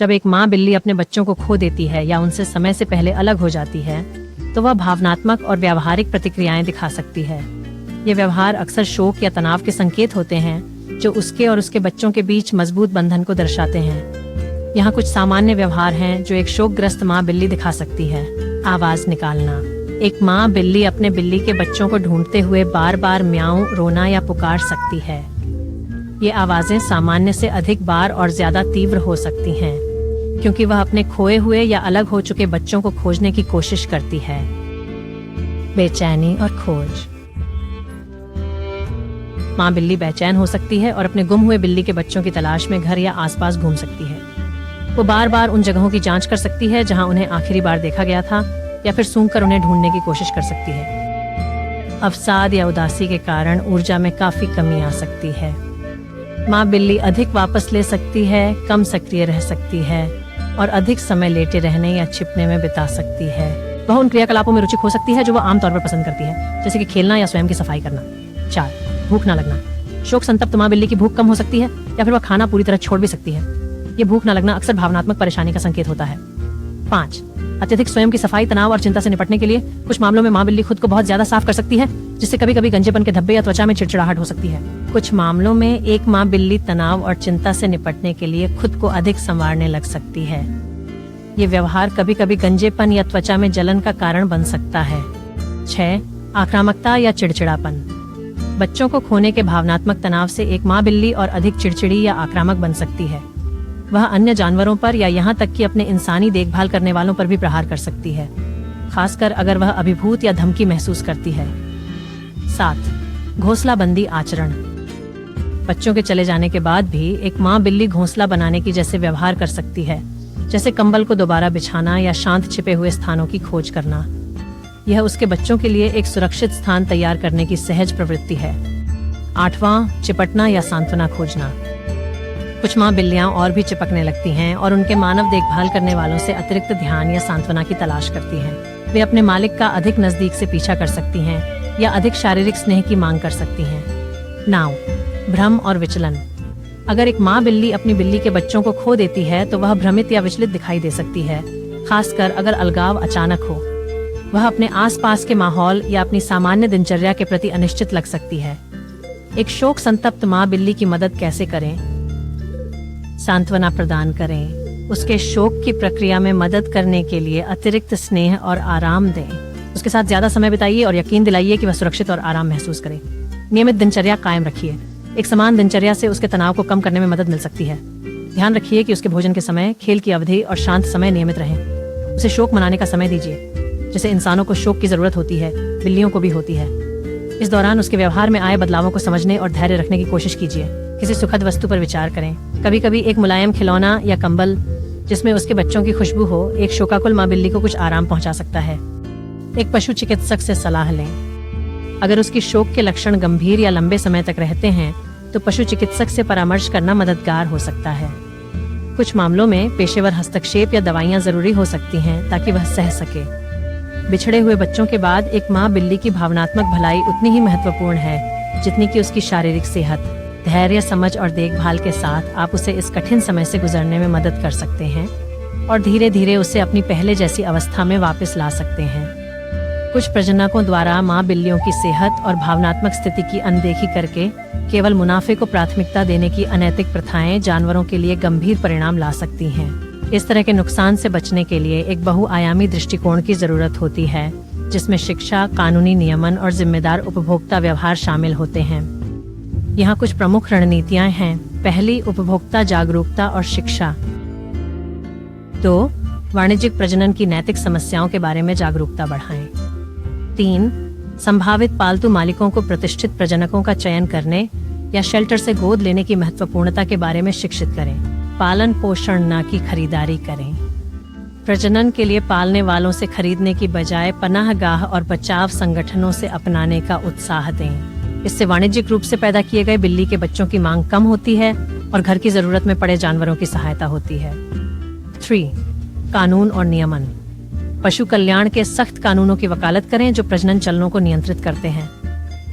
जब एक माँ बिल्ली अपने बच्चों को खो देती है या उनसे समय से पहले अलग हो जाती है तो वह भावनात्मक और व्यावहारिक प्रतिक्रियाएं दिखा सकती है। ये व्यवहार अक्सर शोक या तनाव के संकेत होते हैं जो उसके और उसके बच्चों के बीच मजबूत बंधन को दर्शाते हैं। यहाँ कुछ सामान्य व्यवहार हैं जो एक शोकग्रस्त माँ बिल्ली दिखा सकती है। आवाज निकालना। एक माँ बिल्ली अपने बिल्ली के बच्चों को ढूंढते हुए बार बार म्याऊं, रोना या पुकार सकती है। ये आवाजें सामान्य से अधिक बार और ज्यादा तीव्र हो सकती हैं क्योंकि वह अपने खोए हुए या अलग हो चुके बच्चों को खोजने की कोशिश करती है। बेचैनी और खोज। माँ बिल्ली बेचैन हो सकती है और अपने गुम हुए बिल्ली के बच्चों की तलाश में घर या आसपास घूम सकती है। वो बार बार उन जगहों की जांच कर सकती है जहां उन्हें आखिरी बार देखा गया था या फिर सूंघकर उन्हें ढूंढने की कोशिश कर सकती है। अवसाद या उदासी के कारण ऊर्जा में काफी कमी आ सकती है। माँ बिल्ली अधिक वापस ले सकती है, कम सक्रिय रह सकती है और अधिक समय लेटे रहने या छिपने में बिता सकती है। वह उन क्रियाकलापों में रुचि खो सकती है जो वह आमतौर पर पसंद करती है, जैसे कि खेलना या स्वयं की सफाई करना। 4. भूख न लगना। शोक संतप्त माँ बिल्ली की भूख कम हो सकती है या फिर वह खाना पूरी तरह छोड़ भी सकती है। ये भूख न लगना अक्सर भावनात्मक परेशानी का संकेत होता है। 5. अत्यधिक स्वयं की सफाई, तनाव और चिंता से निपटने के लिए कुछ मामलों में माँ बिल्ली खुद को बहुत ज्यादा साफ कर सकती है, जिससे कभी कभी गंजेपन के धब्बे या त्वचा में चिड़चिड़ाहट हो सकती है। कुछ मामलों में एक माँ बिल्ली तनाव और चिंता से निपटने के लिए खुद को अधिक संवारने लग सकती है। ये व्यवहार कभी कभी गंजेपन या त्वचा में जलन का कारण बन सकता है। 6. आक्रामकता या चिड़चिड़ापन। बच्चों को खोने के भावनात्मक तनाव से एक माँ बिल्ली और अधिक चिड़चिड़ी या आक्रामक बन सकती है। वह अन्य जानवरों पर या यहाँ तक कि अपने इंसानी देखभाल करने वालों पर भी प्रहार कर सकती है, खासकर अगर वह अभिभूत या धमकी महसूस करती है। 7. घोंसलाबंदी आचरण। बच्चों के चले जाने के बाद भी एक माँ बिल्ली घोंसला बनाने की जैसे व्यवहार कर सकती है, जैसे कंबल को दोबारा बिछाना या शांत छिपे हुए स्थानों की खोज करना। यह उसके बच्चों के लिए एक सुरक्षित स्थान तैयार करने की सहज प्रवृत्ति है। 8. चिपटना या सांत्वना खोजना। कुछ माँ बिल्लियां और भी चिपकने लगती हैं और उनके मानव देखभाल करने वालों से अतिरिक्त ध्यान या सांत्वना की तलाश करती हैं। वे अपने मालिक का अधिक नजदीक से पीछा कर सकती हैं या अधिक शारीरिक स्नेह की मांग कर सकती हैं। 9. भ्रम और विचलन। अगर एक माँ बिल्ली अपनी बिल्ली के बच्चों को खो देती है तो वह भ्रमित या विचलित दिखाई दे सकती है, खासकर अगर अलगाव अचानक हो। वह अपने आसपास के माहौल या अपनी सामान्य दिनचर्या के प्रति अनिश्चित लग सकती है। एक शोक संतप्त माँ बिल्ली की मदद कैसे करें? सांत्वना प्रदान करें। उसके शोक की प्रक्रिया में मदद करने के लिए अतिरिक्त स्नेह और आराम दें। उसके साथ ज्यादा समय बिताइए और यकीन दिलाइए कि वह सुरक्षित और आराम महसूस करे। नियमित दिनचर्या कायम रखिए। एक समान दिनचर्या से उसके तनाव को कम करने में मदद मिल सकती है। ध्यान रखिए कि उसके भोजन के समय, खेल की अवधि और शांत समय नियमित रहें। उसे शोक मनाने का समय दीजिए। जैसे इंसानों को शोक की जरूरत होती है, बिल्लियों को भी होती है। इस दौरान उसके व्यवहार में आए बदलावों को समझने और धैर्य रखने की कोशिश कीजिए। किसी सुखद वस्तु पर विचार करें। कभी कभी एक मुलायम खिलौना या कंबल जिसमें उसके बच्चों की खुशबू हो एक शोकाकुल माँ बिल्ली को कुछ आराम पहुंचा सकता है। एक पशु चिकित्सक से सलाह लें। अगर उसकी शोक के लक्षण गंभीर या लंबे समय तक रहते हैं तो पशु चिकित्सक से परामर्श करना मददगार हो सकता है। कुछ मामलों में पेशेवर हस्तक्षेप या दवाइयाँ जरूरी हो सकती हैं ताकि वह सह सके। बिछड़े हुए बच्चों के बाद एक माँ बिल्ली की भावनात्मक भलाई उतनी ही महत्वपूर्ण है जितनी कि उसकी शारीरिक सेहत। धैर्य, समझ और देखभाल के साथ आप उसे इस कठिन समय से गुजरने में मदद कर सकते हैं और धीरे धीरे उसे अपनी पहले जैसी अवस्था में वापस ला सकते हैं। कुछ प्रजनकों द्वारा माँ बिल्लियों की सेहत और भावनात्मक स्थिति की अनदेखी करके केवल मुनाफे को प्राथमिकता देने की अनैतिक प्रथाएं जानवरों के लिए गंभीर परिणाम ला सकती हैं। इस तरह के नुकसान से बचने के लिए एक बहुआयामी दृष्टिकोण की जरूरत होती है जिसमें शिक्षा, कानूनी नियमन और जिम्मेदार उपभोक्ता व्यवहार शामिल होते हैं। यहाँ कुछ प्रमुख रणनीतियां हैं। पहली, उपभोक्ता जागरूकता और शिक्षा। 2. वाणिज्यिक प्रजनन की नैतिक समस्याओं के बारे में जागरूकता बढ़ाएं। 3. संभावित पालतू मालिकों को प्रतिष्ठित प्रजनकों का चयन करने या शेल्टर से गोद लेने की महत्वपूर्णता के बारे में शिक्षित करें। पालन पोषण न की खरीदारी करें। प्रजनन के लिए पालने वालों से खरीदने की बजाय पनाहगाह और बचाव संगठनों से अपनाने का उत्साह दें। इससे वाणिज्यिक रूप से पैदा किए गए बिल्ली के बच्चों की मांग कम होती है और घर की जरूरत में पड़े जानवरों की सहायता होती है। 3. कानून और नियमन। पशु कल्याण के सख्त कानूनों की वकालत करें जो प्रजनन चलनों को नियंत्रित करते हैं।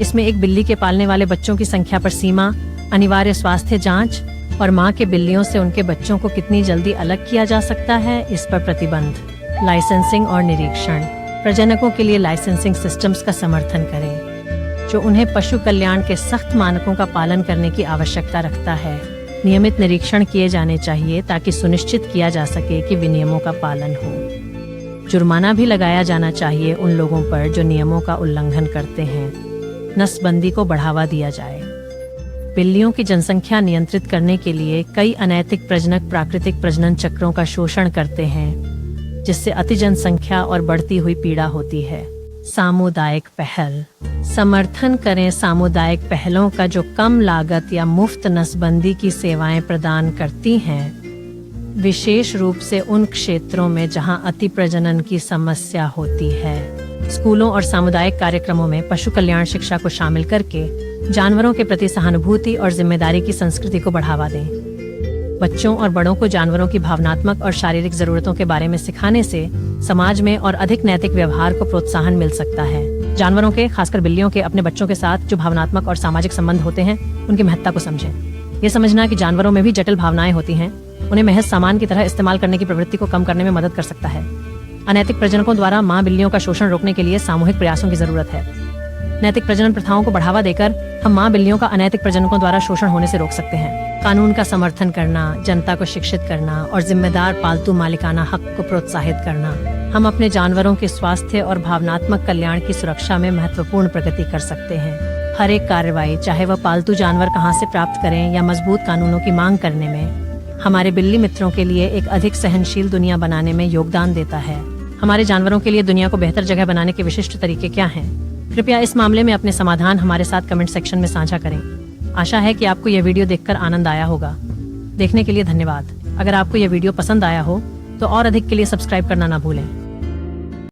इसमें एक बिल्ली के पालने वाले बच्चों की संख्या पर सीमा, अनिवार्य स्वास्थ्य जांच और माँ के बिल्लियों से उनके बच्चों को कितनी जल्दी अलग किया जा सकता है, इस पर प्रतिबंध। लाइसेंसिंग और निरीक्षण। प्रजनकों के लिए लाइसेंसिंग सिस्टम्स का समर्थन करें जो उन्हें पशु कल्याण के सख्त मानकों का पालन करने की आवश्यकता रखता है। नियमित निरीक्षण किए जाने चाहिए ताकि सुनिश्चित किया जा सके कि विनियमों का पालन हो। जुर्माना भी लगाया जाना चाहिए उन लोगों पर जो नियमों का उल्लंघन करते हैं। नस्बंदी को बढ़ावा दिया जाए। बिल्लियों की जनसंख्या नियंत्रित करने के लिए कई अनैतिक प्रजनक प्राकृतिक प्रजनन चक्रों का शोषण करते हैं, जिससे अति जनसंख्या और बढ़ती हुई पीड़ा होती है। सामुदायिक पहल। समर्थन करें सामुदायिक पहलों का जो कम लागत या मुफ्त नस्बंदी की सेवाएं प्रदान करती हैं, विशेष रूप से उन क्षेत्रों में जहां अति प्रजनन की समस्या होती है। स्कूलों और सामुदायिक कार्यक्रमों में पशु कल्याण शिक्षा को शामिल करके जानवरों के प्रति सहानुभूति और जिम्मेदारी की संस्कृति को बढ़ावा दें। बच्चों और बड़ों को जानवरों की भावनात्मक और शारीरिक जरूरतों के बारे में सिखाने से समाज में और अधिक नैतिक व्यवहार को प्रोत्साहन मिल सकता है। जानवरों के, खासकर बिल्लियों के अपने बच्चों के साथ जो भावनात्मक और सामाजिक संबंध होते हैं, उनकी महत्ता को समझें। ये समझना कि जानवरों में भी जटिल भावनाएं होती हैं, उन्हें महज सामान की तरह इस्तेमाल करने की प्रवृत्ति को कम करने में मदद कर सकता है। अनैतिक प्रजनकों द्वारा माँ बिल्लियों का शोषण रोकने के लिए सामूहिक प्रयासों की जरूरत है। नैतिक प्रजनन प्रथाओं को बढ़ावा देकर हम माँ बिल्लियों का अनैतिक प्रजनकों द्वारा शोषण होने से रोक सकते हैं। कानून का समर्थन करना, जनता को शिक्षित करना और जिम्मेदार पालतू मालिकाना हक को प्रोत्साहित करना। हम अपने जानवरों के स्वास्थ्य और भावनात्मक कल्याण की सुरक्षा में महत्वपूर्ण प्रगति कर सकते हैं। हर एक कार्रवाई, चाहे वह पालतू जानवर कहाँ से प्राप्त करें या मजबूत कानूनों की मांग करने में, हमारे बिल्ली मित्रों के लिए एक अधिक सहनशील दुनिया बनाने में योगदान देता है। हमारे जानवरों के लिए दुनिया को बेहतर जगह बनाने के विशिष्ट तरीके क्या हैं? कृपया इस मामले में अपने समाधान हमारे साथ कमेंट सेक्शन में साझा करें। आशा है कि आपको यह वीडियो देखकर आनंद आया होगा। देखने के लिए धन्यवाद। अगर आपको यह वीडियो पसंद आया हो तो और अधिक के लिए सब्सक्राइब करना ना भूलें।